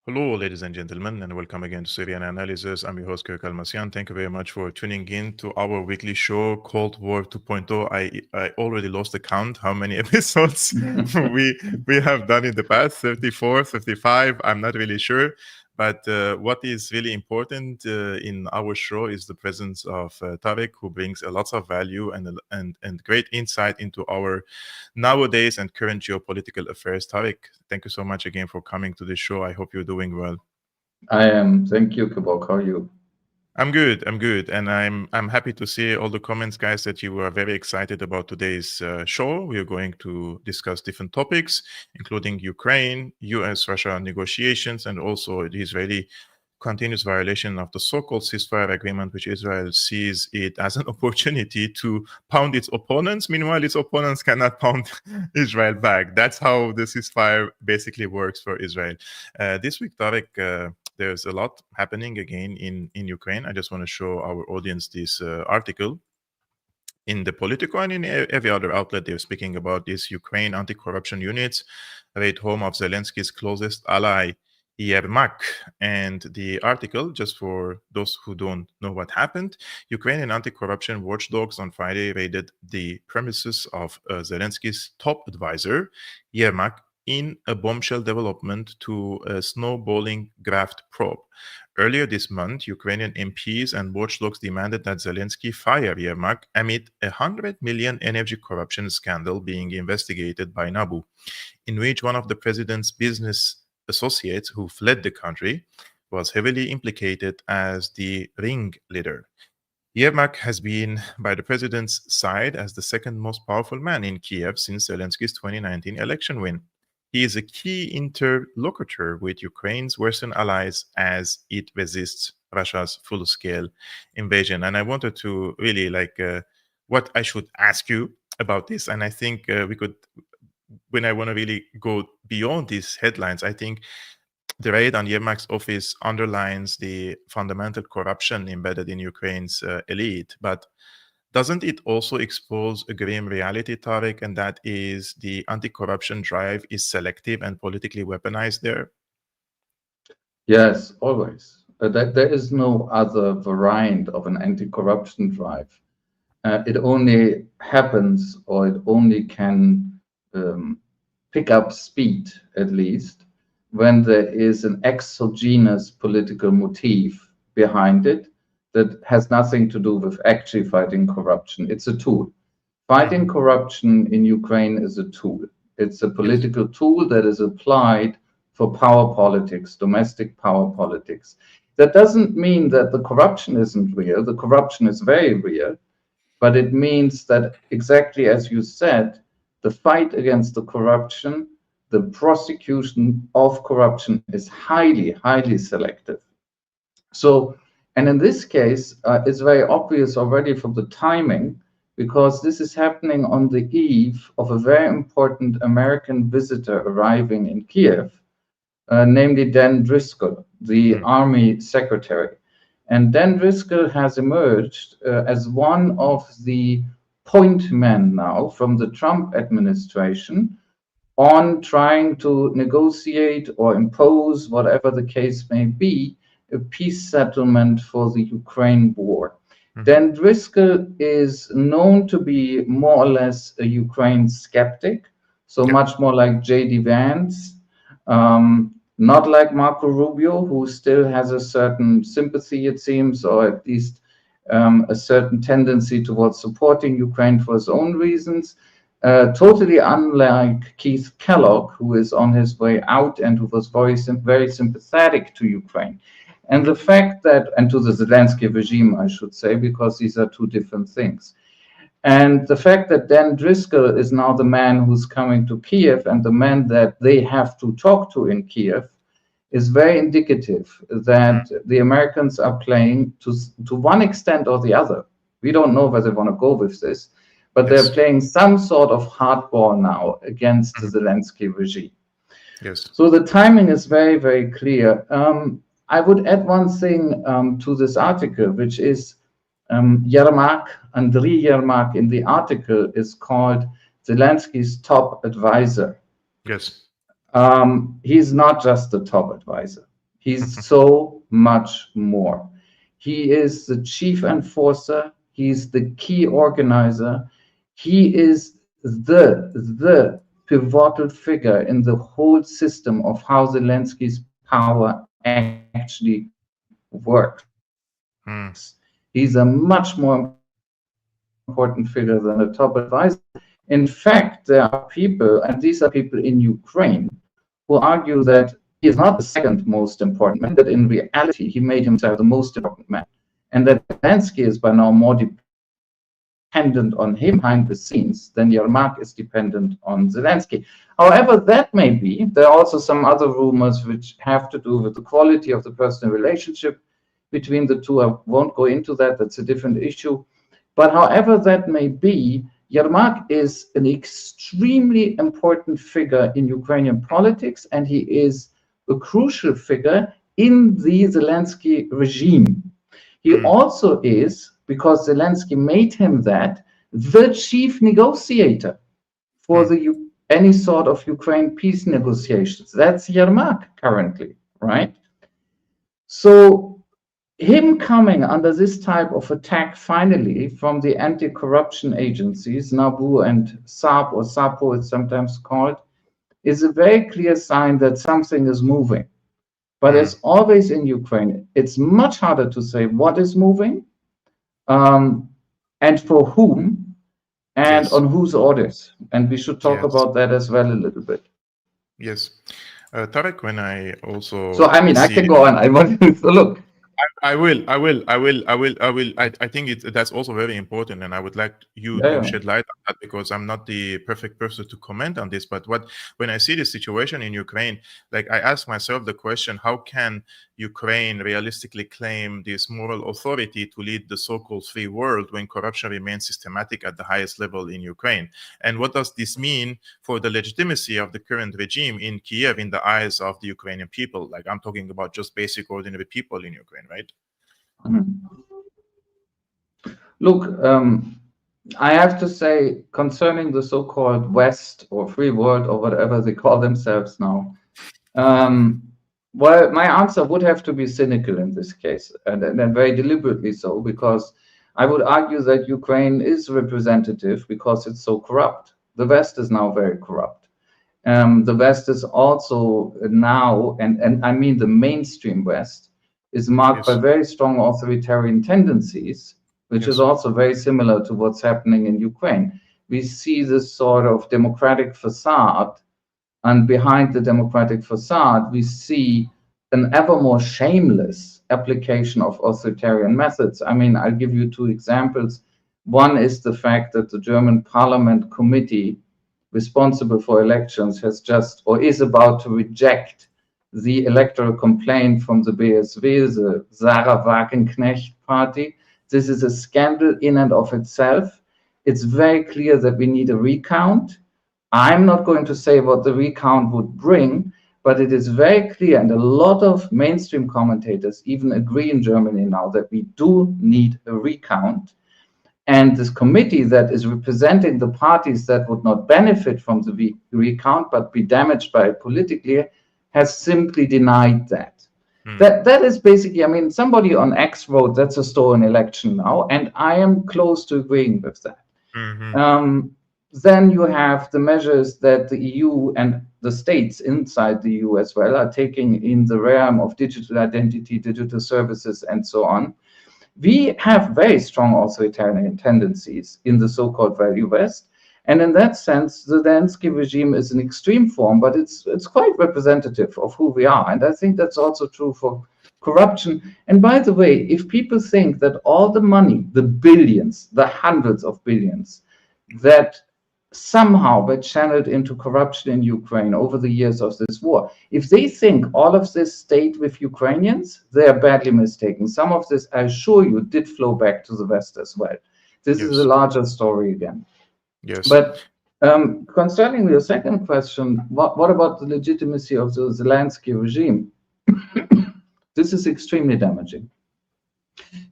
Hello, ladies and gentlemen, and welcome again to Syrian Analysis. I'm your host, Almassian. Thank you very much for tuning in to our weekly show, Cold War 2.0. I already lost the count how many episodes we have done in the past, 34, 35, I'm not really sure. But what is really important in our show is the presence of Tarik, who brings a lot of value and great insight into our nowadays and current geopolitical affairs. Tarik, thank you so much again for coming to the show. I hope you're doing well. I am. Thank you, Kevork. How are you? I'm good, and I'm happy to see all the comments, guys, that you are very excited about today's show. We are going to discuss different topics, including Ukraine, U.S.-Russia negotiations, and also the Israeli continuous violation of the so-called ceasefire agreement, which Israel sees it as an opportunity to pound its opponents. Meanwhile, its opponents cannot pound Israel back. That's how the ceasefire basically works for Israel. This week, Tarik, there's a lot happening again in Ukraine. I just want to show our audience this article. In the Politico and in every other outlet, they're speaking about these Ukraine anti-corruption units, raid home of Zelensky's closest ally, Yermak. And the article, just for those who don't know what happened, Ukrainian anti-corruption watchdogs on Friday raided the premises of Zelensky's top advisor, Yermak, in a bombshell development to a snowballing graft probe. Earlier this month, Ukrainian MPs and watchdogs demanded that Zelensky fire Yermak amid a 100 million energy corruption scandal being investigated by NABU, in which one of the president's business associates who fled the country was heavily implicated as the ringleader. Yermak has been by the president's side as the second most powerful man in Kyiv since Zelensky's 2019 election win. He is a key interlocutor with Ukraine's Western allies as it resists Russia's full-scale invasion. And I wanted to really what I should ask you about this. And I think we could, when I want to really go beyond these headlines, I think the raid on Yermak's office underlines the fundamental corruption embedded in Ukraine's elite. But doesn't it also expose a grim reality, Tarik, and that is the anti-corruption drive is selective and politically weaponized there? Yes, always. There is no other variant of an anti-corruption drive. It only happens, or it only can pick up speed, at least, when there is an exogenous political motive behind it that has nothing to do with actually fighting corruption. It's a tool. Fighting corruption in Ukraine is a tool. It's a political tool that is applied for power politics, domestic power politics. That doesn't mean that the corruption isn't real. The corruption is very real, but it means that, exactly as you said, the fight against the corruption, the prosecution of corruption is highly, highly selective. So, and in this case, it's very obvious already from the timing, because this is happening on the eve of a very important American visitor arriving in Kyiv, namely Dan Driscoll, the Army Secretary. And Dan Driscoll has emerged as one of the point men now from the Trump administration on trying to negotiate or impose, whatever the case may be, a peace settlement for the Ukraine war. Dan Driscoll is known to be more or less a Ukraine skeptic, so much more like J.D. Vance, not like Marco Rubio, who still has a certain sympathy, it seems, or at least a certain tendency towards supporting Ukraine for his own reasons. Totally unlike Keith Kellogg, who is on his way out and who was very sympathetic to Ukraine. And the fact that, and to the Zelensky regime, I should say, because these are two different things. And the fact that Dan Driscoll is now the man who's coming to Kyiv and the man that they have to talk to in Kyiv is very indicative that the Americans are playing to one extent or the other. We don't know where they want to go with this, but they're playing some sort of hardball now against the Zelensky regime. Yes. So the timing is very, very clear. I would add one thing to this article, which is Yermak, Andriy Yermak in the article is called Zelensky's top advisor. Yes. He's not just the top advisor. He's so much more. He is the chief enforcer. He's the key organizer. He is the pivotal figure in the whole system of how Zelensky's power actually works. He's a much more important figure than a top advisor. In fact, there are people, and these are people in Ukraine, who argue that he is not the second most important man, that in reality he made himself the most important man, and that Zelensky is by now more dependent on him behind the scenes than Yermak is dependent on Zelensky. However that may be, there are also some other rumors which have to do with the quality of the personal relationship between the two. I won't go into that, that's a different issue. But however that may be, Yermak is an extremely important figure in Ukrainian politics, and he is a crucial figure in the Zelensky regime. He also is, because Zelensky made him that, the chief negotiator for any sort of Ukraine peace negotiations. That's Yermak currently, right? So him coming under this type of attack finally from the anti-corruption agencies, NABU and SAP, or SAPO it's sometimes called, is a very clear sign that something is moving. But as always in Ukraine, it's much harder to say what is moving, and for whom, and on whose orders. And we should talk about that as well a little bit. Yes. Tarik, when I also... So, I mean, I can go on. I want to look. I think that's also very important, and I would like you to shed light on that, because I'm not the perfect person to comment on this. But when I see the situation in Ukraine, like, I ask myself the question: how can Ukraine realistically claim this moral authority to lead the so-called free world when corruption remains systematic at the highest level in Ukraine? And what does this mean for the legitimacy of the current regime in Kyiv in the eyes of the Ukrainian people? Like, I'm talking about just basic ordinary people in Ukraine, right? Look, I have to say, concerning the so-called West or free world or whatever they call themselves now, well, my answer would have to be cynical in this case, and very deliberately so, because I would argue that Ukraine is representative because it's so corrupt. The West is now very corrupt. The West is also now, and I mean the mainstream West, is marked by very strong authoritarian tendencies, which is also very similar to what's happening in Ukraine. We see this sort of democratic facade, and behind the democratic facade, we see an ever more shameless application of authoritarian methods. I mean, I'll give you two examples. One is the fact that the German Parliament committee responsible for elections has just, or is about to reject the electoral complaint from the BSW, the Sarah Wagenknecht party. This is a scandal in and of itself. It's very clear that we need a recount. I'm not going to say what the recount would bring, but it is very clear, and a lot of mainstream commentators even agree in Germany now, that we do need a recount. And this committee that is representing the parties that would not benefit from the recount but be damaged by it politically has simply denied that. That is basically, I mean, somebody on X wrote that's a stolen election now, and I am close to agreeing with that. Then you have the measures that the EU and the states inside the EU as well are taking in the realm of digital identity, digital services, and so on. We have very strong authoritarian tendencies in the so-called value West. And in that sense, the Zelensky regime is an extreme form, but it's quite representative of who we are. And I think that's also true for corruption. And by the way, if people think that all the money, the billions, the hundreds of billions that somehow were channeled into corruption in Ukraine over the years of this war, if they think all of this stayed with Ukrainians, they are badly mistaken. Some of this, I assure you, did flow back to the West as well. This is a larger story again. But concerning your second question, what about the legitimacy of the Zelensky regime? This is extremely damaging.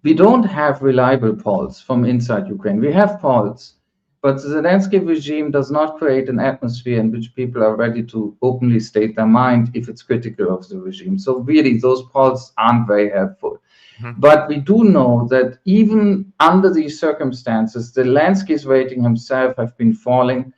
We don't have reliable polls from inside Ukraine. We have polls But the Zelensky regime does not create an atmosphere in which people are ready to openly state their mind if it's critical of the regime. So really, those polls aren't very helpful. But we do know that even under these circumstances, Zelensky's rating himself have been falling.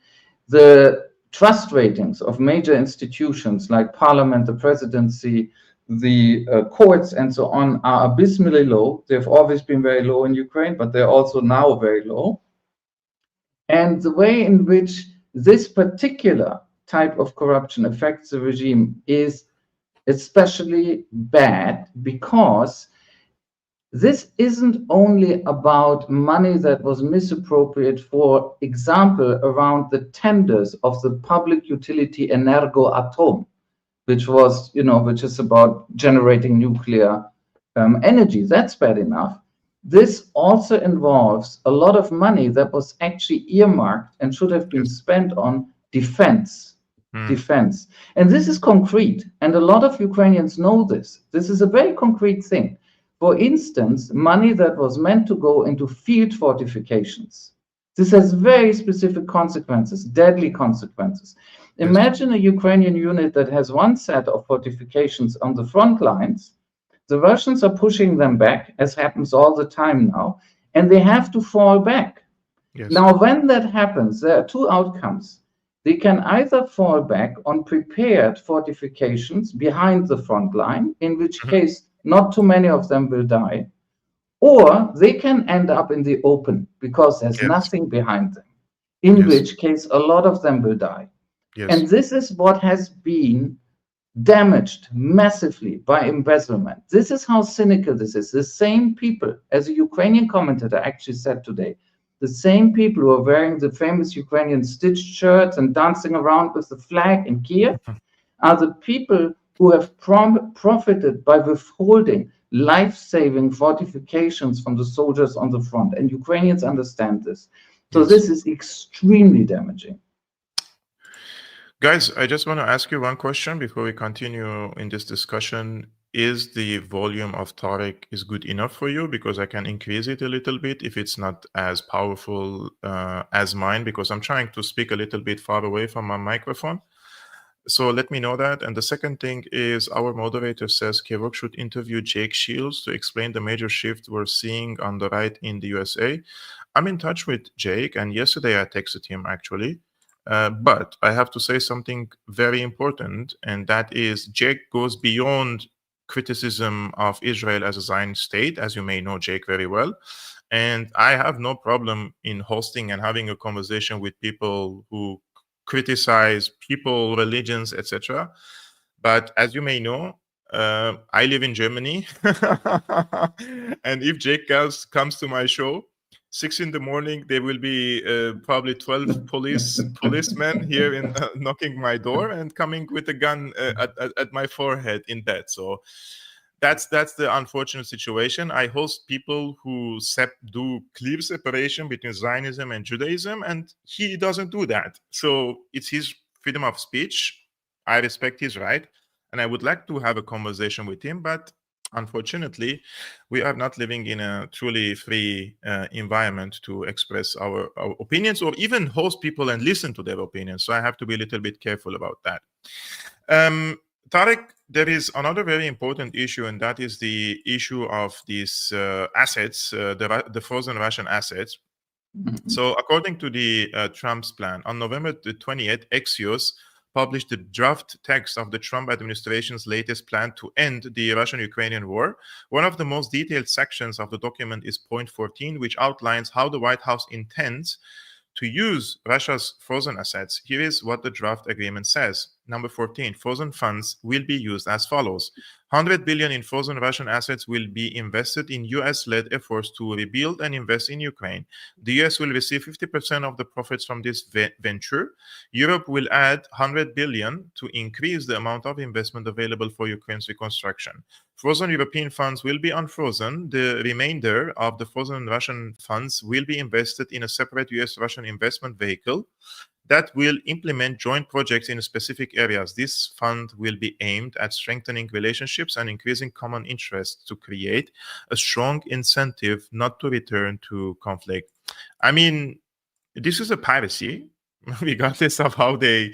The trust ratings of major institutions like parliament, the presidency, the courts, and so on are abysmally low. They've always been very low in Ukraine, but they're also now very low. And the way in which this particular type of corruption affects the regime is especially bad because this isn't only about money that was misappropriated, for example, around the tenders of the public utility Energoatom, which was, which is about generating nuclear energy. That's bad enough. This also involves a lot of money that was actually earmarked and should have been spent on defense. Defense. And this is concrete. And a lot of Ukrainians know this. This is a very concrete thing. For instance, money that was meant to go into field fortifications. This has very specific consequences, deadly consequences. Imagine a Ukrainian unit that has one set of fortifications on the front lines. The Russians are pushing them back, as happens all the time now, and they have to fall back. Now, when that happens, there are two outcomes. They can either fall back on prepared fortifications behind the front line, in which case not too many of them will die, or they can end up in the open because there's nothing behind them, in which case a lot of them will die. And this is what has been damaged massively by embezzlement. This is how cynical this is. The same people, as a Ukrainian commentator actually said today, the same people who are wearing the famous Ukrainian stitched shirts and dancing around with the flag in Kyiv are the people who have profited by withholding life-saving fortifications from the soldiers on the front. And Ukrainians understand this. So this is extremely damaging. Guys, I just want to ask you one question before we continue in this discussion. Is the volume of Tarik is good enough for you? Because I can increase it a little bit if it's not as powerful as mine, because I'm trying to speak a little bit far away from my microphone. So let me know that. And the second thing is our moderator says Kevork should interview Jake Shields to explain the major shift we're seeing on the right in the USA. I'm in touch with Jake, and yesterday I texted him actually. But I have to say something very important, and that is Jake goes beyond criticism of Israel as a Zionist state, as you may know Jake very well. And I have no problem in hosting and having a conversation with people who criticize people, religions, etc. But as you may know, I live in Germany. And if Jake comes to my show, 6 a.m, there will be probably 12 policemen here in knocking my door and coming with a gun at my forehead in bed. So that's the unfortunate situation. I host people who do clear separation between Zionism and Judaism, and he doesn't do that. So it's his freedom of speech. I respect his right, and I would like to have a conversation with him, but unfortunately, we are not living in a truly free environment to express our opinions or even host people and listen to their opinions. So I have to be a little bit careful about that. Tarik, there is another very important issue, and that is the issue of these assets, the frozen Russian assets. So according to the Trump's plan, on November the 20th, Axios published the draft text of the Trump administration's latest plan to end the Russian-Ukrainian war. One of the most detailed sections of the document is point 14, which outlines how the White House intends to use Russia's frozen assets. Here is what the draft agreement says. Number 14, frozen funds will be used as follows. 100 billion in frozen Russian assets will be invested in US-led efforts to rebuild and invest in Ukraine. The US will receive 50% of the profits from this venture. Europe will add 100 billion to increase the amount of investment available for Ukraine's reconstruction. Frozen European funds will be unfrozen. The remainder of the frozen Russian funds will be invested in a separate US-Russian investment vehicle that will implement joint projects in specific areas. This fund will be aimed at strengthening relationships and increasing common interests to create a strong incentive not to return to conflict. I mean, This is a piracy, regardless of how they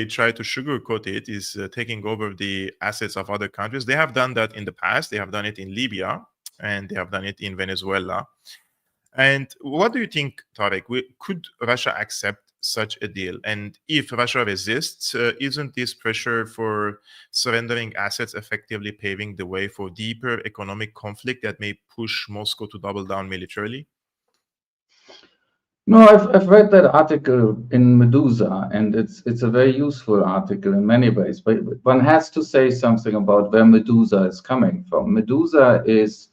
try to sugarcoat it, is taking over the assets of other countries. They have done that in the past. They have done it in Libya, and they have done it in Venezuela. And what do you think, Tarik? Could Russia accept such a deal? And if Russia resists, isn't this pressure for surrendering assets effectively paving the way for deeper economic conflict that may push Moscow to double down militarily? No, I've read that article in Medusa, and it's a very useful article in many ways. But one has to say something about where Medusa is coming from. Medusa is,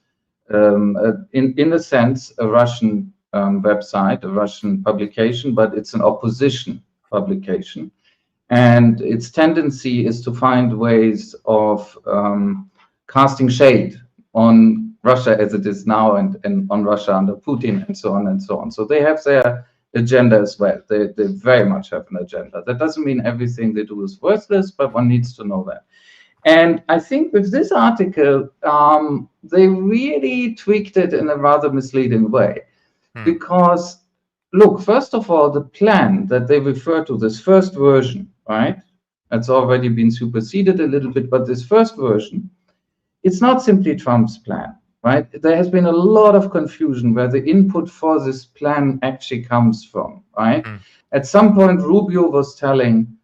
in a sense, a Russian website, a Russian publication, but it's an opposition publication, and its tendency is to find ways of casting shade on Russia as it is now, and on Russia under Putin, and so on and so on. So they have their agenda as well. They very much have an agenda. That doesn't mean everything they do is worthless, but one needs to know that. And I think with this article, they really tweaked it in a rather misleading way. Because, look, first of all, the plan that they refer to, this first version, right? That's already been superseded a little bit, but this first version, it's not simply Trump's plan. Right? There has been a lot of confusion where the input for this plan actually comes from, right? At some point, Rubio was telling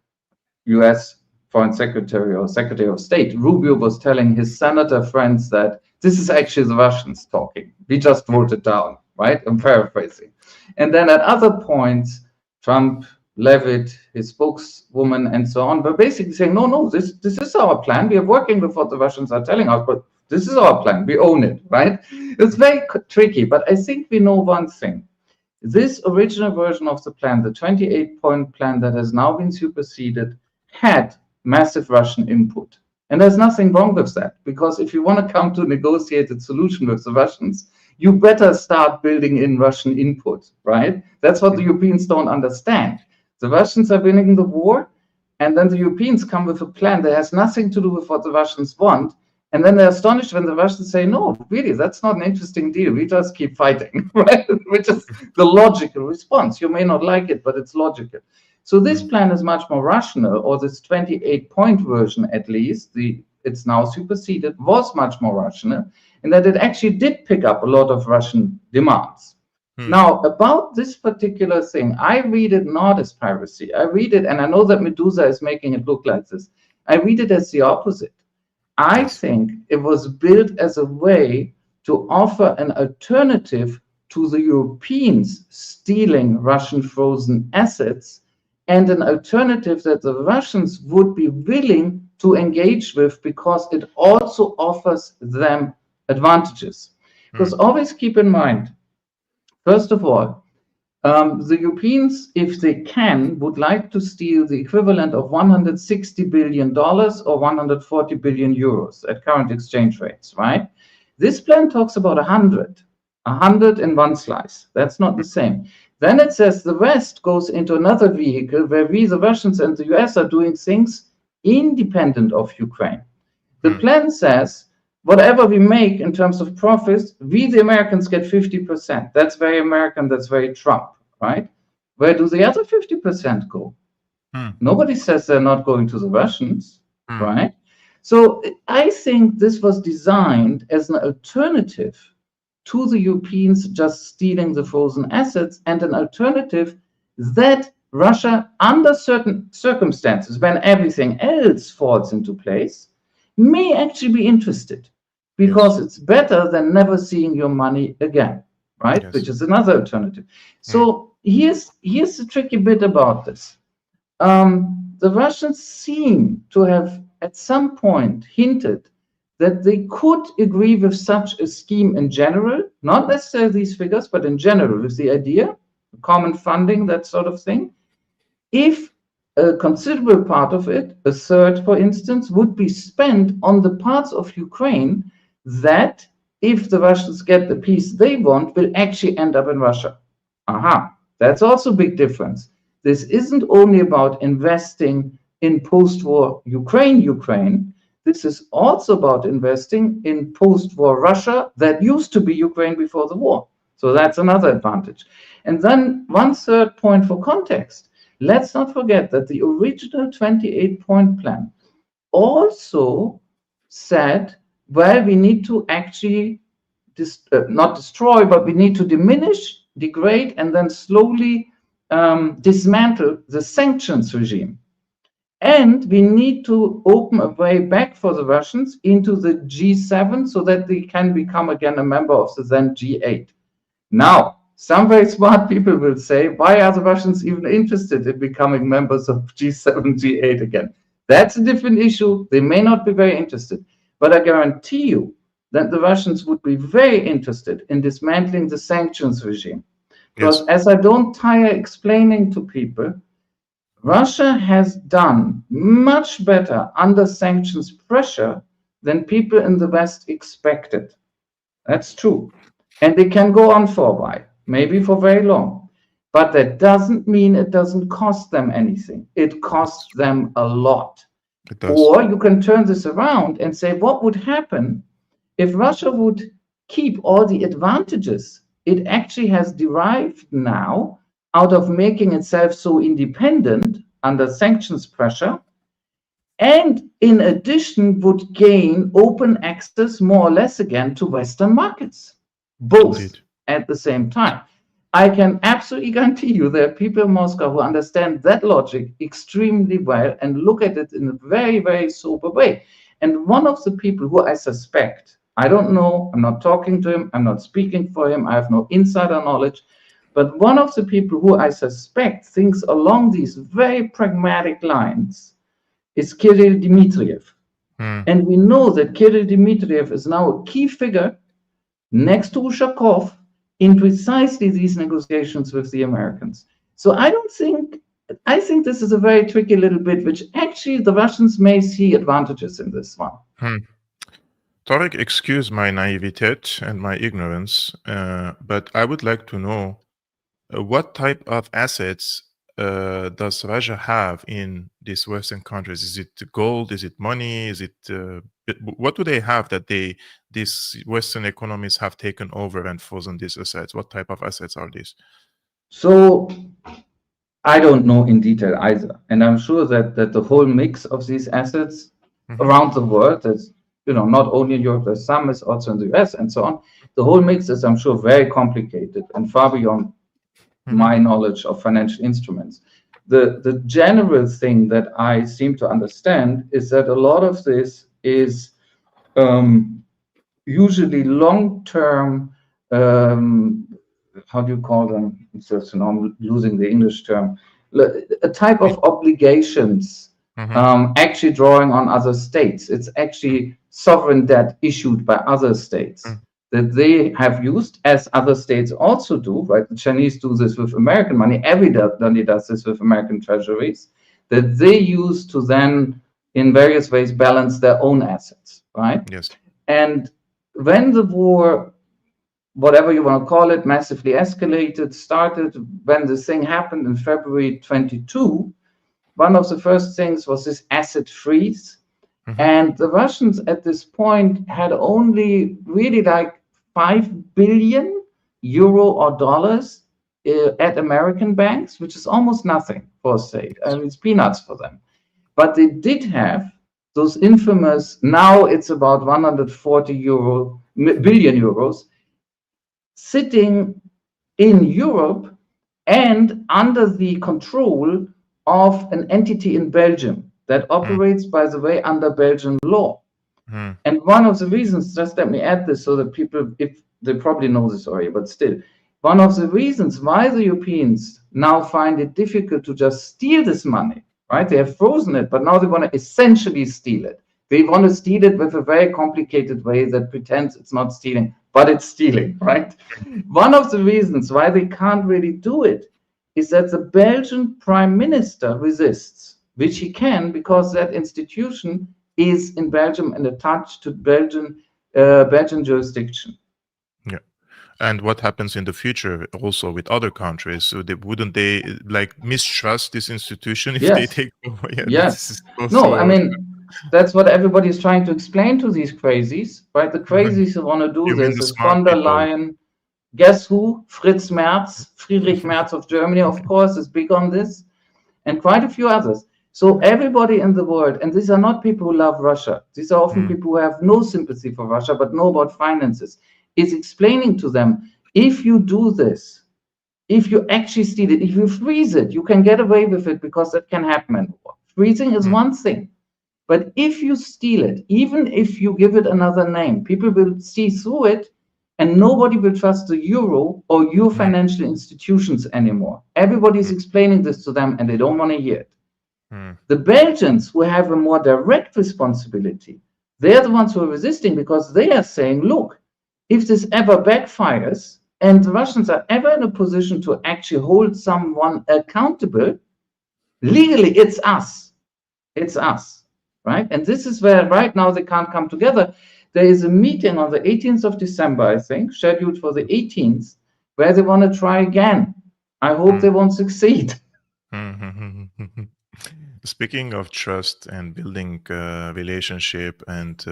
US Foreign Secretary or Secretary of State, Rubio was telling his senator friends that this is actually the Russians talking. We just wrote it down, right? I'm paraphrasing. And then at other points, Trump, Levitt, his spokeswoman, and so on, were basically saying, no, this is our plan. We are working with what the Russians are telling us, but this is our plan. We own it, right? It's very tricky, but I think we know one thing. This original version of the plan, the 28-point plan that has now been superseded, had massive Russian input. And there's nothing wrong with that, because if you want to come to a negotiated solution with the Russians, you better start building in Russian input, right? That's what the Europeans don't understand. The Russians are winning the war, and then the Europeans come with a plan that has nothing to do with what the Russians want. And then they're astonished when the Russians say, no, really, that's not an interesting deal. We just keep fighting, right? Which is the logical response. You may not like it, but it's logical. So this plan is much more rational, or this 28-point version, at least, it's now superseded, was much more rational, in that it actually did pick up a lot of Russian demands. Now, about this particular thing, I read it not as piracy. I read it, and I know that Medusa is making it look like this. I read it as the opposite. I think it was built as a way to offer an alternative to the Europeans stealing Russian frozen assets, and an alternative that the Russians would be willing to engage with, because it also offers them advantages. Because always keep in mind, first of all, the Europeans, if they can, would like to steal the equivalent of $160 billion or 140 billion euros at current exchange rates, right? This plan talks about 100 in one slice. That's not the same. Then it says the rest goes into another vehicle where we, the Russians and the US, are doing things independent of Ukraine. The plan says whatever we make in terms of profits, we, the Americans, get 50%. That's very American, that's very Trump, right? Where do the other 50% go? Nobody says they're not going to the Russians, right? So I think this was designed as an alternative to the Europeans just stealing the frozen assets, and an alternative that Russia, under certain circumstances, when everything else falls into place, may actually be interested, because it's better than never seeing your money again, right? Which is another alternative. So here's the tricky bit about this. The Russians seem to have at some point hinted that they could agree with such a scheme in general, not necessarily these figures, but in general, with the idea, common funding, that sort of thing, if a considerable part of it, a third, for instance, would be spent on the parts of Ukraine that, if the Russians get the peace they want, will actually end up in Russia. That's also a big difference. This isn't only about investing in post-war Ukraine. This is also about investing in post-war Russia that used to be Ukraine before the war. So that's another advantage. And then one third point for context. Let's not forget that the original 28-point plan also said, well, we need to actually not destroy, but we need to diminish, degrade, and then slowly dismantle the sanctions regime. And we need to open a way back for the Russians into the G7 so that they can become again a member of the then G8. Now, some very smart people will say, why are the Russians even interested in becoming members of G7, G8 again? That's a different issue. They may not be very interested. But I guarantee you that the Russians would be very interested in dismantling the sanctions regime. Because as I don't tire explaining to people, Russia has done much better under sanctions pressure than people in the West expected. That's true. And they can go on for a while, maybe for very long. But that doesn't mean it doesn't cost them anything. It costs them a lot. Or you can turn this around and say, what would happen if Russia would keep all the advantages it actually has derived now out of making itself so independent under sanctions pressure, and in addition would gain open access more or less again to Western markets, both at the same time. I can absolutely guarantee you there are people in Moscow who understand that logic extremely well and look at it in a very, very sober way. And one of the people who I suspect, I don't know, I'm not talking to him, I'm not speaking for him, I have no insider knowledge, but one of the people who I suspect thinks along these very pragmatic lines is Kirill Dmitriev. And we know that Kirill Dmitriev is now a key figure next to Ushakov in precisely these negotiations with the Americans. So I think this is a very tricky little bit, which actually the Russians may see advantages in this one. Tarik, excuse my naivete and my ignorance, but I would like to know what type of assets does Russia have in these Western countries? Is it gold? Is it money? Is it what do they have that these Western economies have taken over and frozen these assets? What type of assets are these? So I don't know in detail either, and I'm sure that the whole mix of these assets around the world, that's not only in Europe, there's some is also in the US and so on. The whole mix is, I'm sure, very complicated and far beyond my knowledge of financial instruments. The general thing that I seem to understand is that a lot of this is usually long-term, how do you call them? I'm losing the English term. A type of obligations actually drawing on other states. It's actually sovereign debt issued by other states that they have used, as other states also do, right? The Chinese do this with American money. Everybody does this with American treasuries, that they use to then, in various ways, balance their own assets, right? Yes. And when the war, whatever you want to call it, massively escalated, started, when this thing happened in February 22, one of the first things was this asset freeze. And the Russians at this point had only really like 5 billion euro or dollars at American banks, which is almost nothing for a state. I mean, it's peanuts for them. But they did have those infamous, now it's about 140 billion euros, sitting in Europe and under the control of an entity in Belgium that operates, by the way, under Belgian law. And one of the reasons, just let me add this so that people, if they probably know this already, but still, one of the reasons why the Europeans now find it difficult to just steal this money, right? They have frozen it, but now they want to essentially steal it. They want to steal it with a very complicated way that pretends it's not stealing, but it's stealing, right? One of the reasons why they can't really do it is that the Belgian prime minister resists, which he can because that institution is in Belgium and attached to Belgian jurisdiction. Yeah. And what happens in the future also with other countries? So wouldn't they like mistrust this institution if they take over? Yeah, yes. No, I mean, that's what everybody is trying to explain to these crazies, right? The crazies who want to do this is von der Leyen, Guess who? Friedrich Merz of Germany, of course, is big on this, and quite a few others. So everybody in the world, and these are not people who love Russia, these are often people who have no sympathy for Russia, but know about finances, is explaining to them, if you do this, if you actually steal it, if you freeze it, you can get away with it because that can happen in war. Freezing is one thing. But if you steal it, even if you give it another name, people will see through it and nobody will trust the euro or your financial institutions anymore. Everybody is explaining this to them and they don't want to hear it. The Belgians, who have a more direct responsibility, they're the ones who are resisting because they are saying, look, if this ever backfires and the Russians are ever in a position to actually hold someone accountable, legally, it's us. It's us. Right? And this is where right now they can't come together. There is a meeting on the 18th of December, I think, scheduled for the 18th, where they want to try again. I hope they won't succeed. Speaking of trust and building relationship and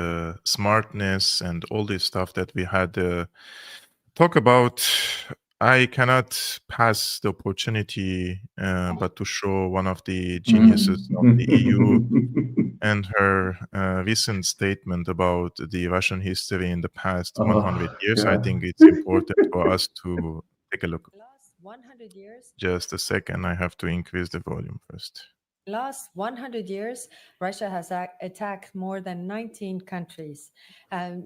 smartness and all this stuff that we had talk about, I cannot pass the opportunity but to show one of the geniuses of the EU and her recent statement about the Russian history in the past 100 years. I think it's important for us to take a look. Last 100 years. Just a second, I have to increase the volume first. Last 100 years, Russia has attacked more than 19 countries,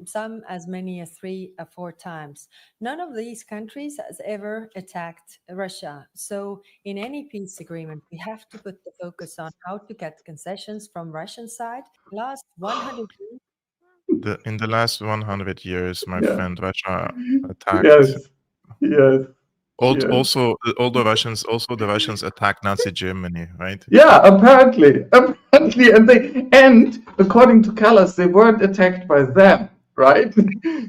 some as many as 3 or 4 times. None of these countries has ever attacked Russia. So in any peace agreement, we have to put the focus on how to get concessions from Russian side. Last 100 years. In the last 100 years, my friend, Russia attacked. Yes. Also, the Russians attacked Nazi Germany, right? Yeah, apparently, and according to Callas, they weren't attacked by them, right?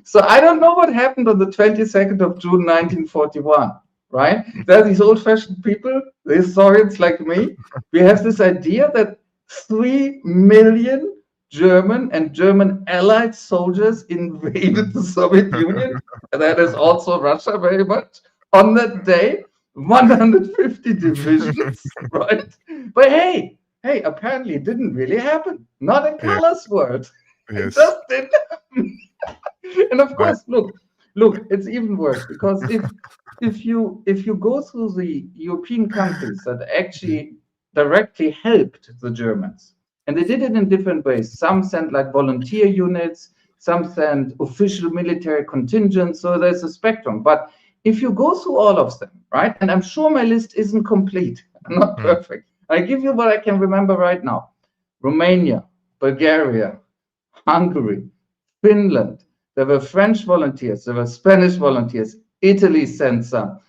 So I don't know what happened on the 22nd of June, 1941, right? There are these old-fashioned people, the historians like me. We have this idea that 3 million German and German allied soldiers invaded the Soviet Union, and that is also Russia very much. On that day, 150 divisions, right? But hey, apparently it didn't really happen. Not a Callas word. It just didn't happen. And of course, look, it's even worse because if you go through the European countries that actually directly helped the Germans, and they did it in different ways. Some sent like volunteer units, some sent official military contingents. So there's a spectrum, but if you go through all of them, right, and I'm sure my list isn't complete, I'm not perfect. I give you what I can remember right now. Romania, Bulgaria, Hungary, Finland, there were French volunteers, there were Spanish volunteers, Italy sent some,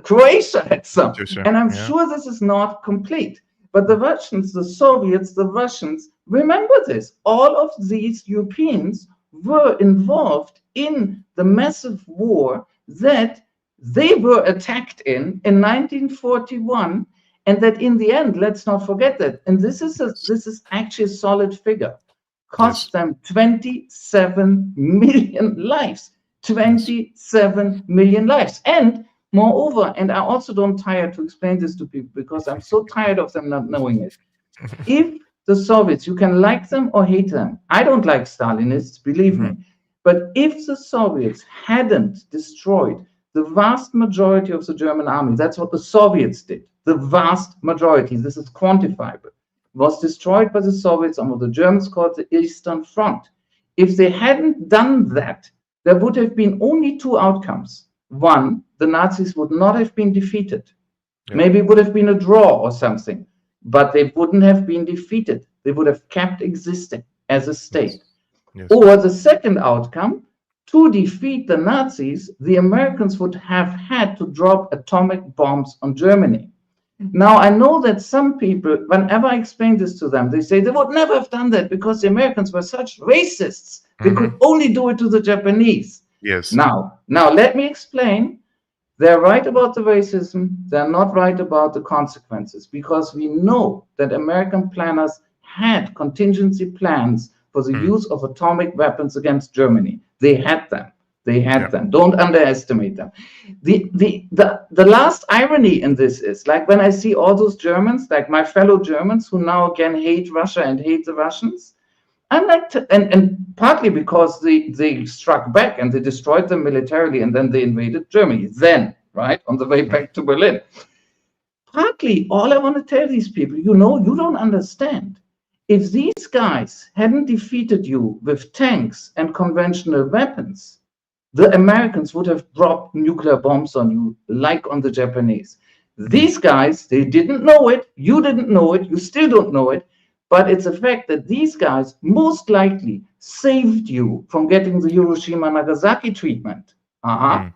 Croatia had some, and I'm sure this is not complete. But the Russians, the Soviets, the Russians, remember this. All of these Europeans were involved in the massive war that they were attacked in 1941, and that in the end, let's not forget that, and this is actually a solid figure, cost them 27 million lives, 27 million lives. And moreover, and I also don't tire to explain this to people because I'm so tired of them not knowing it. If the Soviets, you can like them or hate them. I don't like Stalinists, believe me. But if the Soviets hadn't destroyed the vast majority of the German army, that's what the Soviets did. The vast majority, this is quantifiable, was destroyed by the Soviets on what the Germans called the Eastern Front. If they hadn't done that, there would have been only 2 outcomes. One, the Nazis would not have been defeated. Maybe it would have been a draw or something, but they wouldn't have been defeated. They would have kept existing as a state. Or the second outcome, to defeat the Nazis, the Americans would have had to drop atomic bombs on Germany. Now, I know that some people, whenever I explain this to them, they say they would never have done that because the Americans were such racists. They could only do it to the Japanese. Now, let me explain. They're right about the racism. They're not right about the consequences because we know that American planners had contingency plans for the use of atomic weapons against Germany. They had them. They had them. Don't underestimate them. The last irony in this is, like, when I see all those Germans, like my fellow Germans, who now again hate Russia and hate the Russians, I'm like, and partly because they struck back and they destroyed them militarily, and then they invaded Germany. Then, right, on the way back to Berlin. Partly, all I want to tell these people, you don't understand. If these guys hadn't defeated you with tanks and conventional weapons, the Americans would have dropped nuclear bombs on you, like on the Japanese. These guys, they didn't know it. You didn't know it. You still don't know it. But it's a fact that these guys most likely saved you from getting the Hiroshima Nagasaki treatment. Yeah.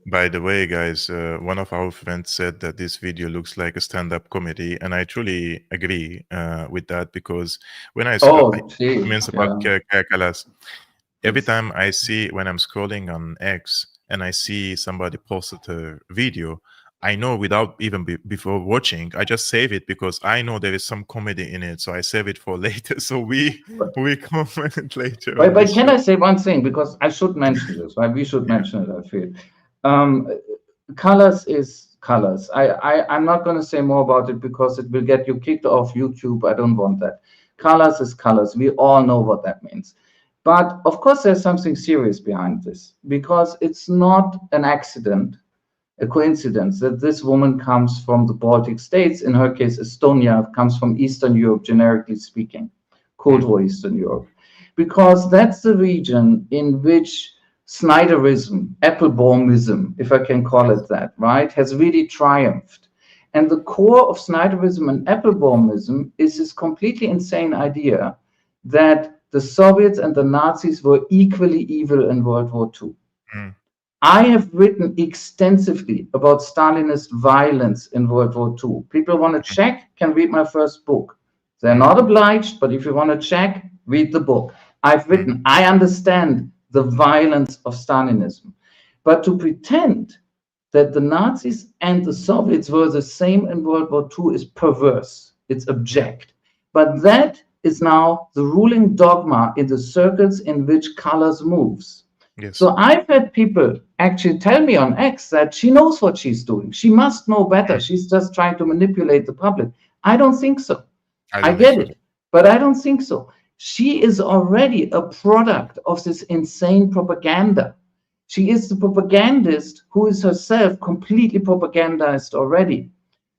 By the way, guys, one of our friends said that this video looks like a stand-up comedy, and I truly agree with that, because when I saw comments about Kalas, every time I see, when I'm scrolling on X and I see somebody posted a video, I know without even before watching, I just save it because I know there is some comedy in it, so I save it for later. So we comment later. But can I say one thing, because I should mention this, right? We should mention it, I feel. Colors is colors. I'm not going to say more about it because it will get you kicked off YouTube. I don't want that. Colors is colors. We all know what that means. But of course, there's something serious behind this, because it's not an accident, a coincidence, that this woman comes from the Baltic states. In her case, Estonia comes from Eastern Europe, generically speaking, Cold War Eastern Europe, because that's the region in which Snyderism, Applebaum-ism, if I can call it that, right, has really triumphed. And the core of Snyderism and Applebaum-ism is this completely insane idea that the Soviets and the Nazis were equally evil in World War II. I have written extensively about Stalinist violence in World War II. People want to check, can read my first book. They're not obliged, but if you want to check, read the book. I've written, I understand the violence of Stalinism. But to pretend that the Nazis and the Soviets were the same in World War II is perverse. It's abject. But that is now the ruling dogma in the circles in which colors moves. Yes. So I've had people actually tell me on X that she knows what she's doing. She must know better. She's just trying to manipulate the public. I don't think so. I get it, but I don't think so. She is already a product of this insane propaganda. She is the propagandist who is herself completely propagandized already.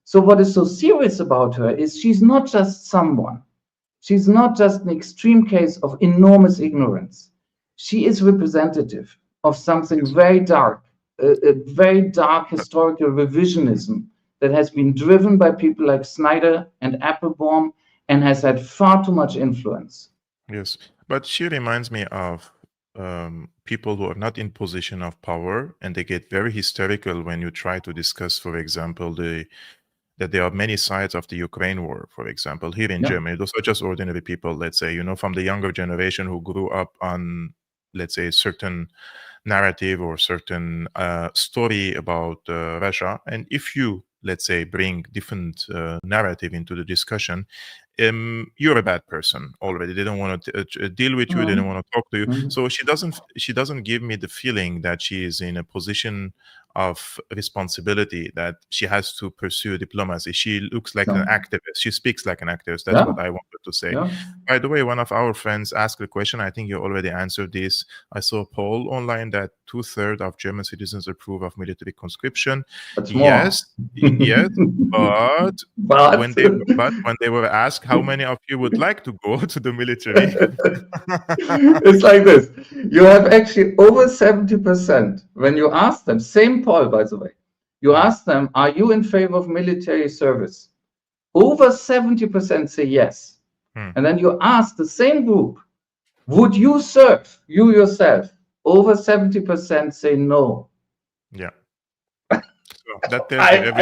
So what is so serious about her is she's not just someone. She's not just an extreme case of enormous ignorance. She is representative of something very dark, a very dark historical revisionism that has been driven by people like Snyder and Applebaum and has had far too much influence. Yes, but she reminds me of people who are not in position of power, and they get very hysterical when you try to discuss, for example, that there are many sides of the Ukraine war, for example, here in Germany. Those are just ordinary people, let's say, from the younger generation who grew up on, let's say, certain narrative or certain story about Russia. And if you, let's say, bring different narrative into the discussion, you're a bad person already. They don't want to deal with you. They don't want to talk to you. So she doesn't give me the feeling that she is in a position of responsibility, that she has to pursue diplomacy. She looks like an activist. She speaks like an activist. That's what I wanted to say. By the way, one of our friends asked a question. I think you already answered this. I saw a poll online that 2/3 of German citizens approve of military conscription. Yes, but when they were asked how many of you would like to go to the military, it's like this. You have actually over 70% when you ask them, same poll, by the way, you ask them, are you in favor of military service? Over 70% say yes. And then you ask the same group, would you serve, you yourself? Over 70% say no. Yeah. So that tells you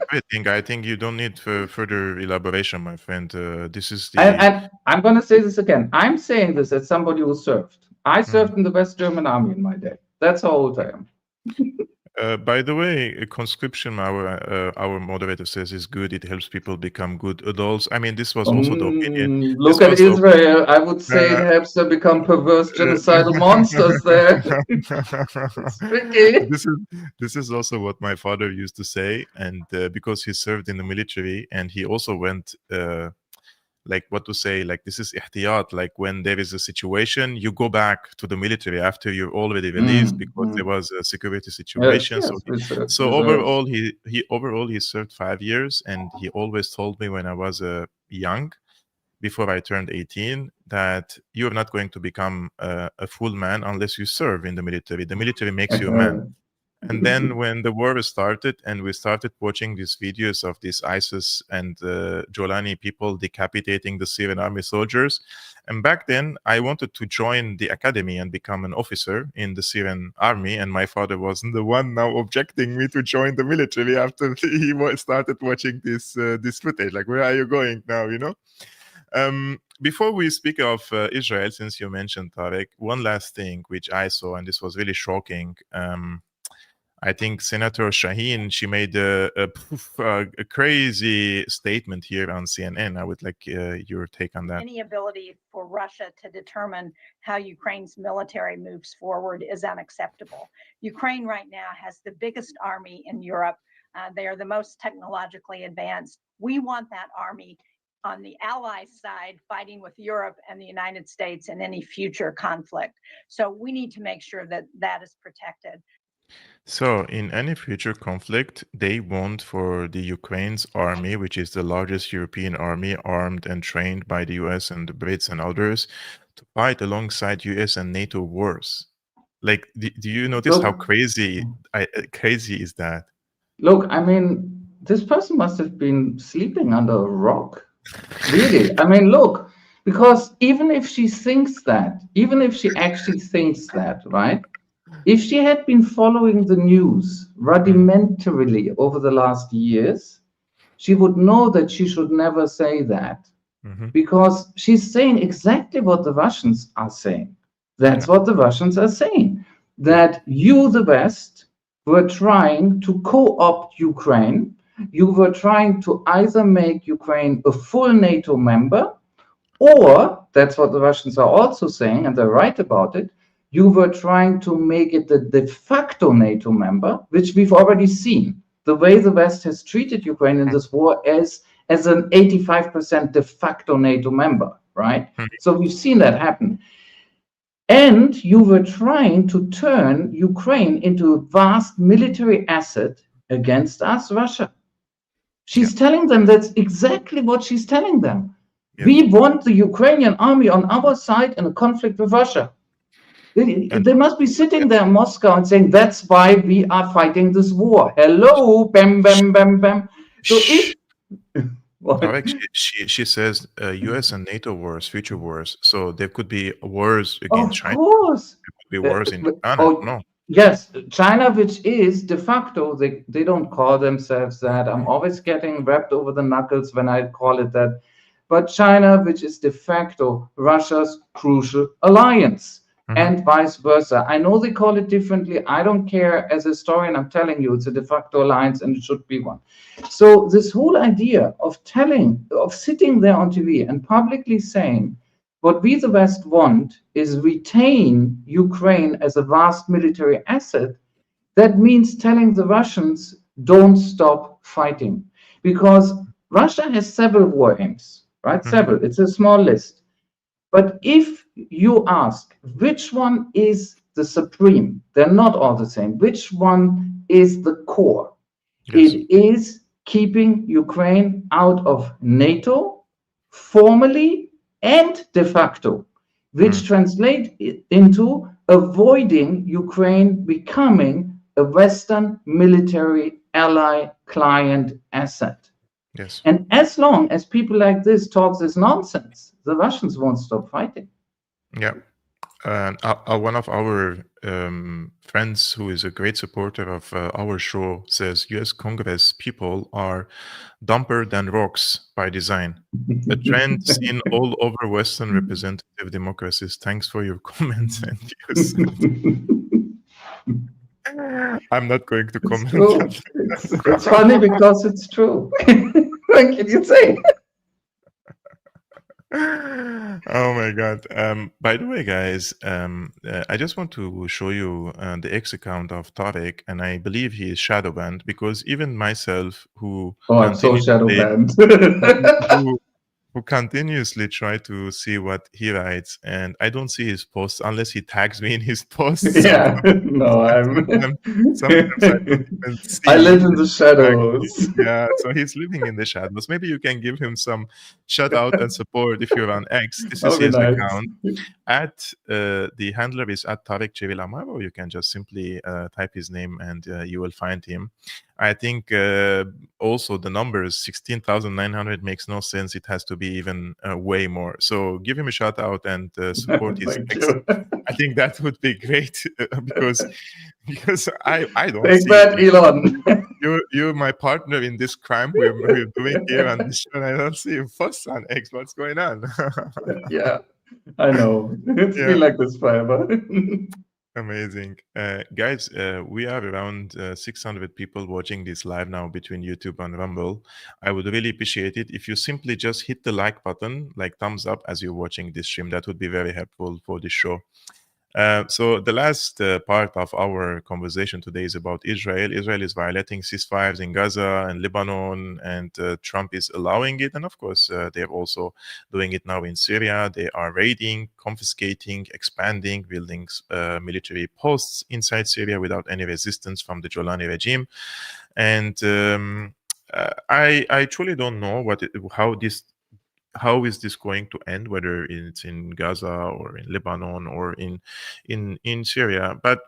everything. I think you don't need further elaboration, my friend. This is the... I'm going to say this again. I'm saying this as somebody who served. I served in the West German army in my day. That's how old I am. By the way, conscription, our moderator says, is good. It helps people become good adults. I mean, this was also the opinion. Look This at was the Israel. I would say it uh, helps them become perverse genocidal monsters there. It's tricky. this is also what my father used to say, and because he served in the military, and he also went like what to say, like this is ihtiyat, like when there is a situation, you go back to the military after you're already released because there was a security Yes, situation. yes, So reserves. overall he served 5 years, and he always told me when I was young, before I turned 18, that you're not going to become a full man unless you serve in the military. The military makes you a man. And then when the war started and we started watching these videos of these ISIS and Jolani people decapitating the Syrian army soldiers, and back then I wanted to join the academy and become an officer in the Syrian army, and my father wasn't the one now objecting me to join the military after he started watching this footage. Like, where are you going now, you know? Before we speak of Israel, since you mentioned Tarik, one last thing which I saw, and this was really shocking. I think Senator Shaheen, she made a crazy statement here on CNN. I would like your take on that. Any ability for Russia to determine how Ukraine's military moves forward is unacceptable. Ukraine right now has the biggest army in Europe. They are the most technologically advanced. We want that army on the ally side fighting with Europe and the United States in any future conflict. So we need to make sure that that is protected. So, in any future conflict, they want for the Ukraine's army, which is the largest European army armed and trained by the US and the Brits and others, to fight alongside US and NATO wars. Like, do you notice how crazy is that? Look, I mean, this person must have been sleeping under a rock. Really. I mean, look, because even if she thinks that, even if she actually thinks that, right? If she had been following the news rudimentarily over the last years, she would know that she should never say that, because she's saying exactly what the Russians are saying. That's what the Russians are saying, that you, the West, were trying to co-opt Ukraine. You were trying to either make Ukraine a full NATO member, or, that's what the Russians are also saying, and they're right about it, you were trying to make it the de facto NATO member, which we've already seen. The way the West has treated Ukraine in this war as an 85% de facto NATO member, right? So we've seen that happen. And you were trying to turn Ukraine into a vast military asset against us, Russia. She's telling them that's exactly what she's telling them. We want the Ukrainian army on our side in a conflict with Russia. They must be sitting there in Moscow and saying, that's why we are fighting this war. Hello, bam, bam, bam, bam. So if... She says US and NATO wars, future wars. So there could be wars against China. Of course. There could be wars in Japan. No. Yes, China, which is de facto, they don't call themselves that. I'm always getting wrapped over the knuckles when I call it that. But China, which is de facto Russia's crucial alliance. And vice versa. I know they call it differently. I don't care. As a historian, I'm telling you, it's a de facto alliance and it should be one. So this whole idea of sitting there on TV and publicly saying, what we the West want is retain Ukraine as a vast military asset, that means telling the Russians, don't stop fighting. Because Russia has several war aims, right? Several. It's a small list. But if you ask which one is the supreme, they're not all the same. Which one is the core? It is keeping Ukraine out of NATO, formally and de facto, which translate into avoiding Ukraine becoming a Western military ally client asset. And as long as people like this talk this nonsense, the Russians won't stop fighting. Yeah. One of our friends who is a great supporter of our show says US Congress people are dumber than rocks by design. A trend seen all over Western representative democracies. Thanks for your comments and views. I'm not going to It's comment. true. It's funny because it's true. What can you say? Oh my God. By the way, guys, I just want to show you the X account of Tarik, and I believe he is shadow banned because even myself, who Oh, I'm so shadow banned. who, who continuously try to see what he writes, and I don't see his posts unless he tags me in his posts. Yeah, no, Sometimes I don't even see. I live in the Exactly. shadows. Yeah, so he's living in the shadows. Maybe you can give him some shout out and support if you're on X. This is That'll be his nice. account. The handler is at Tarik Cyril Amar, or you can just simply type his name and you will find him. I think also the numbers 16,900 makes no sense. It has to be even way more. So give him a shout out and support his Thank X. you. I think that would be great because I don't Take see that, it. Elon. You're my partner in this crime we're doing here on this show. I don't see a fuss on X. What's going on? Yeah, I know. It's Yeah. been like this forever. Amazing. Guys, we are around 600 people watching this live now between YouTube and Rumble. I would really appreciate it if you simply just hit the like button, like thumbs up as you're watching this stream. That would be very helpful for this show. So the last part of our conversation today is about Israel. Israel is violating ceasefires in Gaza and Lebanon, and Trump is allowing it. And of course, they're also doing it now in Syria. They are raiding, confiscating, expanding, building military posts inside Syria without any resistance from the Jolani regime. And I truly don't know how is this going to end, whether it's in Gaza or in Lebanon or in Syria. But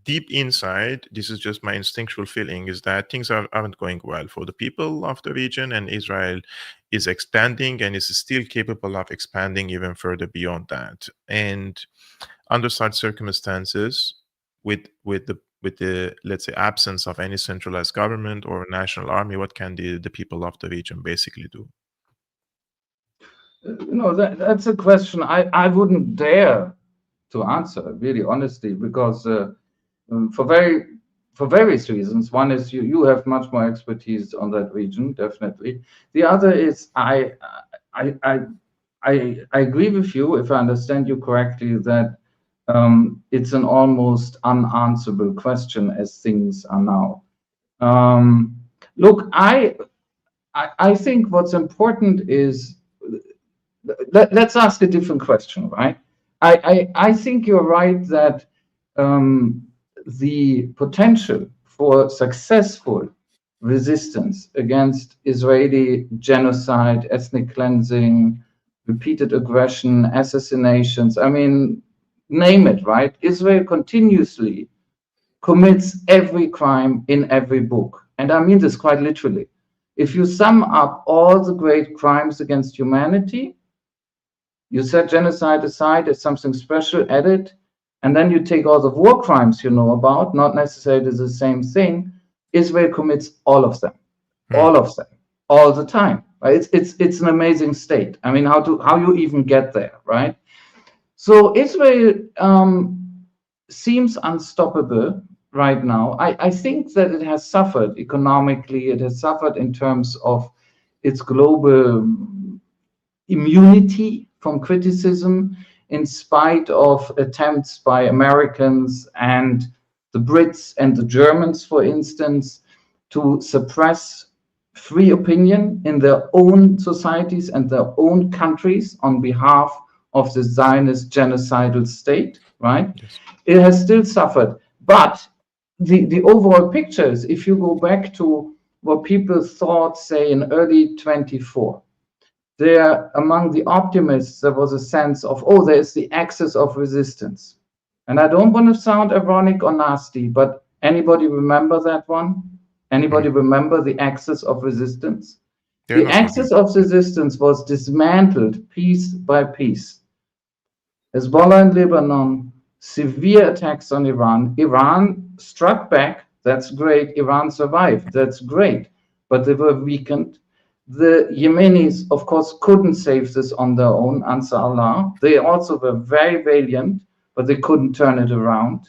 deep inside, this is just my instinctual feeling, is that things aren't going well for the people of the region, and Israel is expanding and is still capable of expanding even further beyond that. And under such circumstances, with the let's say absence of any centralized government or national army, what can the people of the region basically do? No, that's a question I wouldn't dare to answer, really, honestly, because for various reasons. One is you have much more expertise on that region, definitely. The other is I agree with you, if I understand you correctly, that it's an almost unanswerable question as things are now. Look, I think what's important is, let's ask a different question, right? I think you're right that the potential for successful resistance against Israeli genocide, ethnic cleansing, repeated aggression, assassinations, I mean, name it, right? Israel continuously commits every crime in every book. And I mean this quite literally. If you sum up all the great crimes against humanity, you set genocide aside as something special, add it, and then you take all the war crimes you know about, not necessarily the same thing. Israel commits all of them, all the time. Right? It's an amazing state. I mean, how you even get there, right? So Israel seems unstoppable right now. I think that it has suffered economically. It has suffered in terms of its global immunity from criticism, in spite of attempts by Americans and the Brits and the Germans, for instance, to suppress free opinion in their own societies and their own countries on behalf of the Zionist genocidal state, right? Yes. It has still suffered. But the overall picture is, if you go back to what people thought, say, in early 24, there, among the optimists, there was a sense of, oh, there's the axis of resistance. And I don't want to sound ironic or nasty, but anybody remember that one? Anybody remember the axis of resistance? The axis of resistance was dismantled piece by piece. Hezbollah in Lebanon, severe attacks on Iran. Iran struck back. That's great. Iran survived. That's great. But they were weakened. The Yemenis, of course, couldn't save this on their own, Ansar Allah. They also were very valiant, but they couldn't turn it around.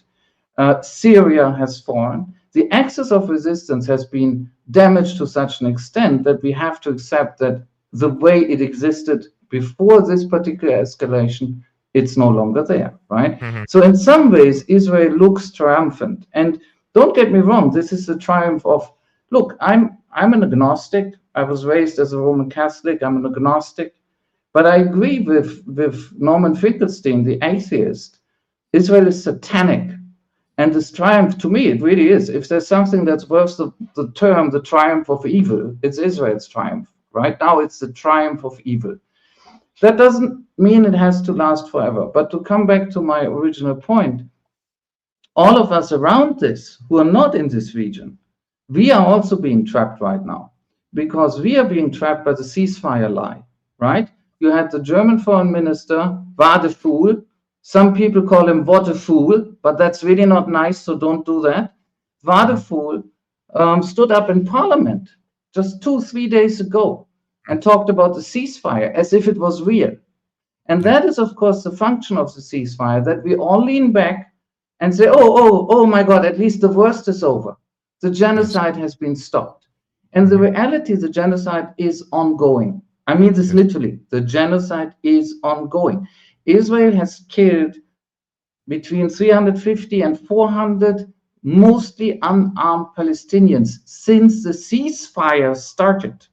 Syria has fallen. The axis of resistance has been damaged to such an extent that we have to accept that the way it existed before this particular escalation, it's no longer there, right? Mhm. So in some ways, Israel looks triumphant. And don't get me wrong, this is the triumph of, look, I'm an agnostic. I was raised as a Roman Catholic. I'm an agnostic. But I agree with Norman Finkelstein, the atheist. Israel is satanic. And this triumph, to me, it really is. If there's something that's worth the term, the triumph of evil, it's Israel's triumph. Right now, it's the triumph of evil. That doesn't mean it has to last forever. But to come back to my original point, all of us around this who are not in this region, we are also being trapped right now because we are being trapped by the ceasefire lie, right? You had the German foreign minister, war the fool. Some people call him what a fool, but that's really not nice, so don't do that. War the fool stood up in parliament just 2-3 days ago and talked about the ceasefire as if it was real. And that is, of course, the function of the ceasefire, that we all lean back and say, oh my God, at least the worst is over. The genocide has been stopped. And the reality, the genocide is ongoing. I mean this literally. The genocide is ongoing. Israel has killed between 350 and 400 mostly unarmed Palestinians since the ceasefire started.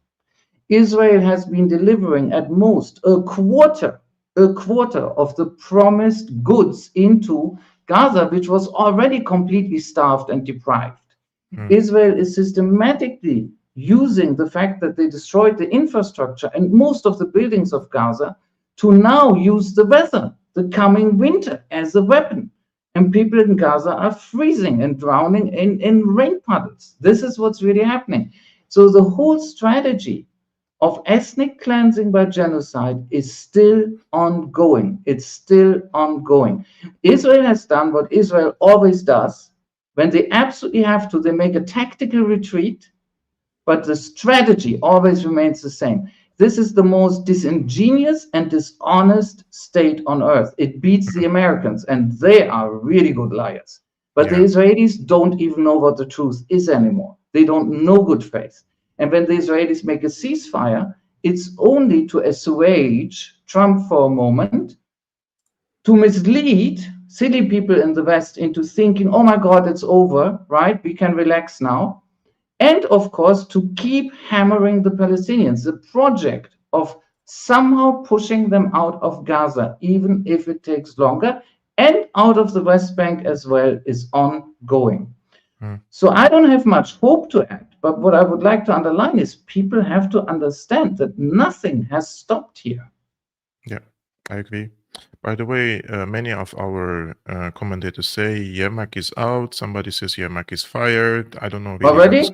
Israel has been delivering at most a quarter of the promised goods into Gaza, which was already completely starved and deprived. Israel is systematically using the fact that they destroyed the infrastructure and most of the buildings of Gaza to now use the weather, the coming winter, as a weapon. And people in Gaza are freezing and drowning in rain puddles. This is what's really happening. So the whole strategy of ethnic cleansing by genocide is still ongoing. It's still ongoing. Israel has done what Israel always does. When they absolutely have to, they make a tactical retreat, but the strategy always remains the same. This is the most disingenuous and dishonest state on earth. It beats the Americans, and they are really good liars. But the Israelis don't even know what the truth is anymore. They don't know good faith. And when the Israelis make a ceasefire, it's only to assuage Trump for a moment, to mislead silly people in the West into thinking, oh my God, it's over, right? We can relax now. And of course, to keep hammering the Palestinians. The project of somehow pushing them out of Gaza, even if it takes longer, and out of the West Bank as well, is ongoing. So I don't have much hope to add, but what I would like to underline is people have to understand that nothing has stopped here. Yeah, I agree. By the way, many of our commentators say Yermak is out. Somebody says Yermak is fired. I don't know really Already?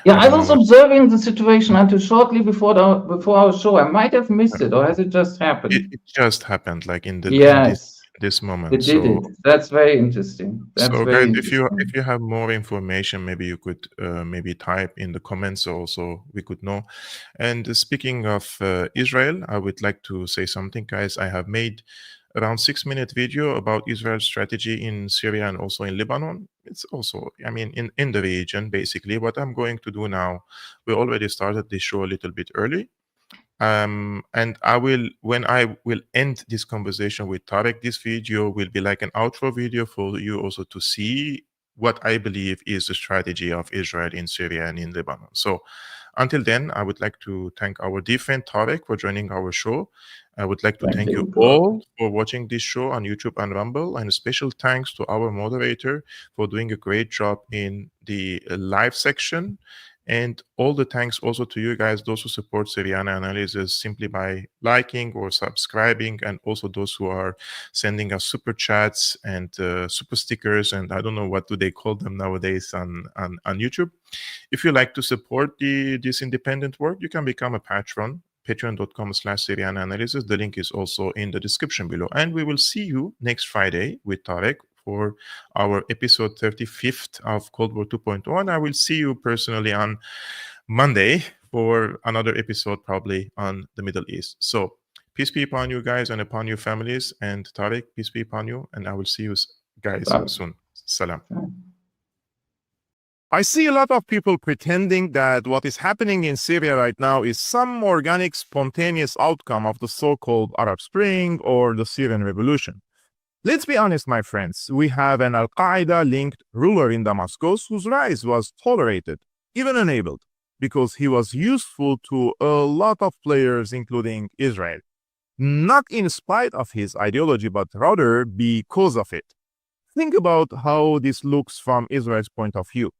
Yeah, I was observing the situation until shortly before our show. I might have missed it, or has it just happened? It just happened, like in this moment. It did it. That's very interesting. So guys, if you have more information, maybe you could maybe type in the comments also, we could know. And speaking of Israel, I would like to say something, guys. I have made around 6-minute video about Israel's strategy in Syria and also in Lebanon. It's also, I mean, in the region, basically. What I'm going to do now, we already started this show a little bit early. And when I will end this conversation with Tarik, this video will be like an outro video for you also to see what I believe is the strategy of Israel in Syria and in Lebanon. So until then, I would like to thank our dear friend Tarik for joining our show. I would like to thank you all for watching this show on YouTube and Rumble, and a special thanks to our moderator for doing a great job in the live section. And all the thanks also to you guys, those who support Syriana analysis simply by liking or subscribing, and also those who are sending us super chats and super stickers, and I don't know what do they call them nowadays on YouTube. If you like to support this independent work, you can become a patron. Patreon.com/Syriana analysis. The link is also in the description below. And we will see you next Friday with Tarik for our episode 35th of Cold War 2.0. And I will see you personally on Monday for another episode, probably on the Middle East. So peace be upon you guys and upon your families. And Tarik, peace be upon you. And I will see you guys soon. Salam. I see a lot of people pretending that what is happening in Syria right now is some organic, spontaneous outcome of the so-called Arab Spring or the Syrian Revolution. Let's be honest, my friends. We have an Al-Qaeda-linked ruler in Damascus whose rise was tolerated, even enabled, because he was useful to a lot of players, including Israel. Not in spite of his ideology, but rather because of it. Think about how this looks from Israel's point of view.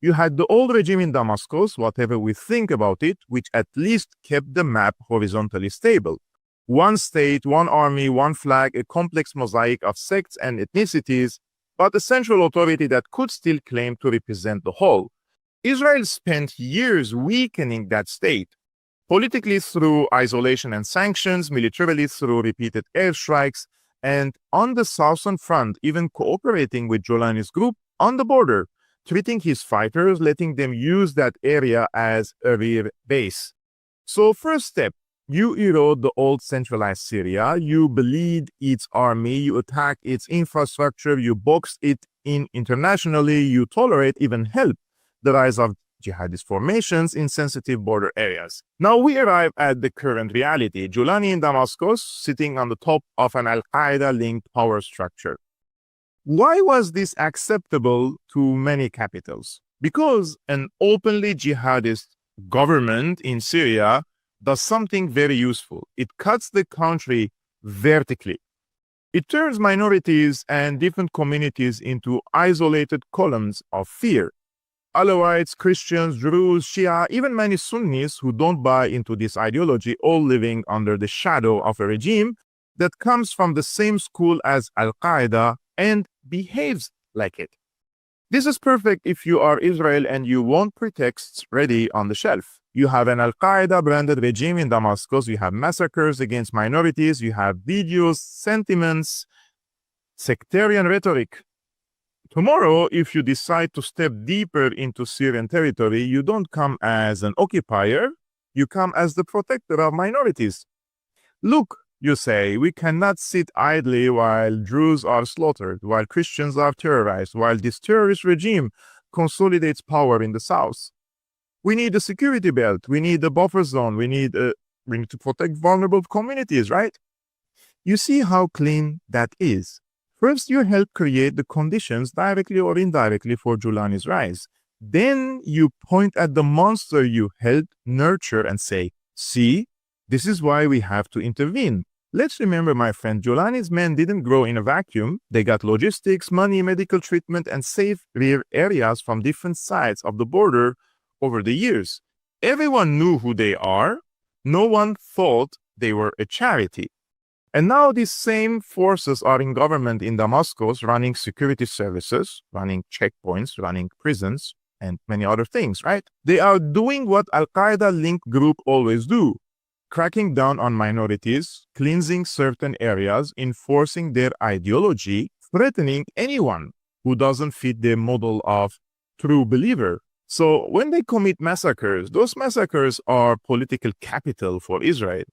You had the old regime in Damascus, whatever we think about it, which at least kept the map horizontally stable. One state, one army, one flag, a complex mosaic of sects and ethnicities, but a central authority that could still claim to represent the whole. Israel spent years weakening that state, politically through isolation and sanctions, militarily through repeated airstrikes, and on the southern front, even cooperating with Jolani's group on the border, treating his fighters, letting them use that area as a rear base. So first step, you erode the old centralized Syria, you bleed its army, you attack its infrastructure, you box it in internationally, you tolerate, even help the rise of jihadist formations in sensitive border areas. Now we arrive at the current reality. Jolani in Damascus, sitting on the top of an Al-Qaeda-linked power structure. Why was this acceptable to many capitals? Because an openly jihadist government in Syria does something very useful. It cuts the country vertically. It turns minorities and different communities into isolated columns of fear. Alawites, Christians, Druze, Shia, even many Sunnis who don't buy into this ideology, all living under the shadow of a regime that comes from the same school as Al-Qaeda and behaves like it. This is perfect if you are Israel and you want pretexts ready on the shelf. You have an Al-Qaeda branded regime in Damascus, you have massacres against minorities, you have videos, sentiments, sectarian rhetoric. Tomorrow, if you decide to step deeper into Syrian territory, you don't come as an occupier, you come as the protector of minorities. Look, you say, we cannot sit idly while Druze are slaughtered, while Christians are terrorized, while this terrorist regime consolidates power in the south. We need a security belt, we need a buffer zone, we need to protect vulnerable communities, right? You see how clean that is. First, you help create the conditions, directly or indirectly, for Jolani's rise. Then you point at the monster you helped nurture and say, see, this is why we have to intervene. Let's remember, my friend, Jolani's men didn't grow in a vacuum. They got logistics, money, medical treatment, and safe rear areas from different sides of the border over the years. Everyone knew who they are. No one thought they were a charity. And now these same forces are in government in Damascus, running security services, running checkpoints, running prisons, and many other things, right? They are doing what Al-Qaeda-linked group always do, cracking down on minorities, cleansing certain areas, enforcing their ideology, threatening anyone who doesn't fit their model of true believer. So when they commit massacres, those massacres are political capital for Israel,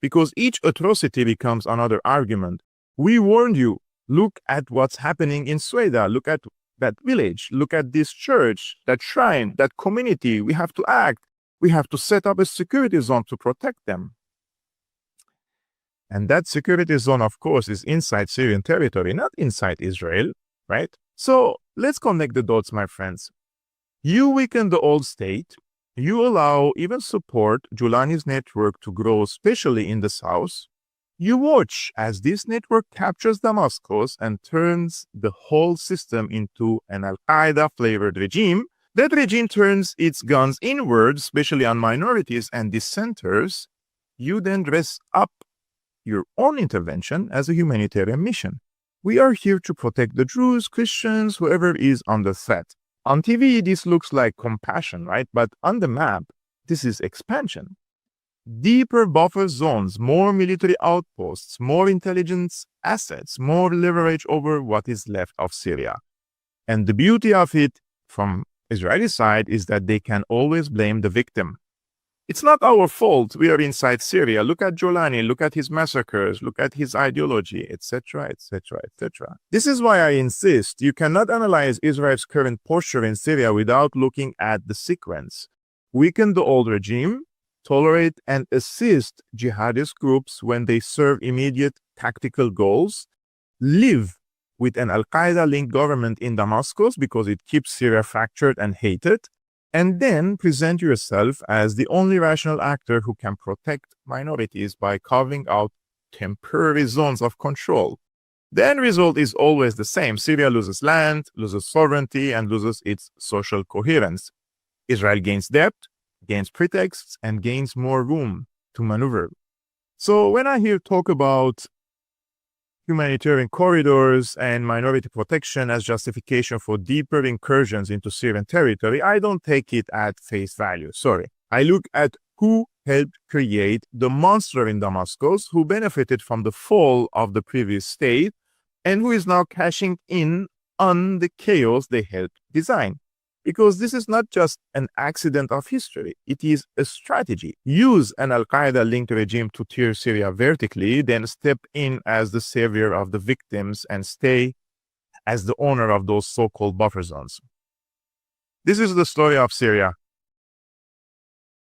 because each atrocity becomes another argument. We warned you. Look at what's happening in Sueda. Look at that village. Look at this church, that shrine, that community. We have to act. We have to set up a security zone to protect them. And that security zone, of course, is inside Syrian territory, not inside Israel, right? So let's connect the dots, my friends. You weaken the old state. You allow, even support, Jolani's network to grow, especially in the south. You watch as this network captures Damascus and turns the whole system into an Al-Qaeda-flavored regime. That regime turns its guns inward, especially on minorities and dissenters. You then dress up your own intervention as a humanitarian mission. We are here to protect the Druze, Christians, whoever is under threat. On TV, this looks like compassion, right? But on the map, this is expansion. Deeper buffer zones, more military outposts, more intelligence assets, more leverage over what is left of Syria. And the beauty of it from Israeli side is that they can always blame the victim. It's not our fault we are inside Syria. Look at Jolani, look at his massacres, look at his ideology, etc., etc., etc. This is why I insist you cannot analyze Israel's current posture in Syria without looking at the sequence. Weaken the old regime, tolerate and assist jihadist groups when they serve immediate tactical goals, live with an Al-Qaeda-linked government in Damascus because it keeps Syria fractured and hated, and then present yourself as the only rational actor who can protect minorities by carving out temporary zones of control. The end result is always the same. Syria loses land, loses sovereignty, and loses its social coherence. Israel gains depth, gains pretexts, and gains more room to maneuver. So when I hear talk about humanitarian corridors and minority protection as justification for deeper incursions into Syrian territory, I don't take it at face value. Sorry. I look at who helped create the monster in Damascus, who benefited from the fall of the previous state, and who is now cashing in on the chaos they helped design. Because this is not just an accident of history, it is a strategy. Use an Al-Qaeda-linked regime to tear Syria vertically, then step in as the savior of the victims and stay as the owner of those so-called buffer zones. This is the story of Syria.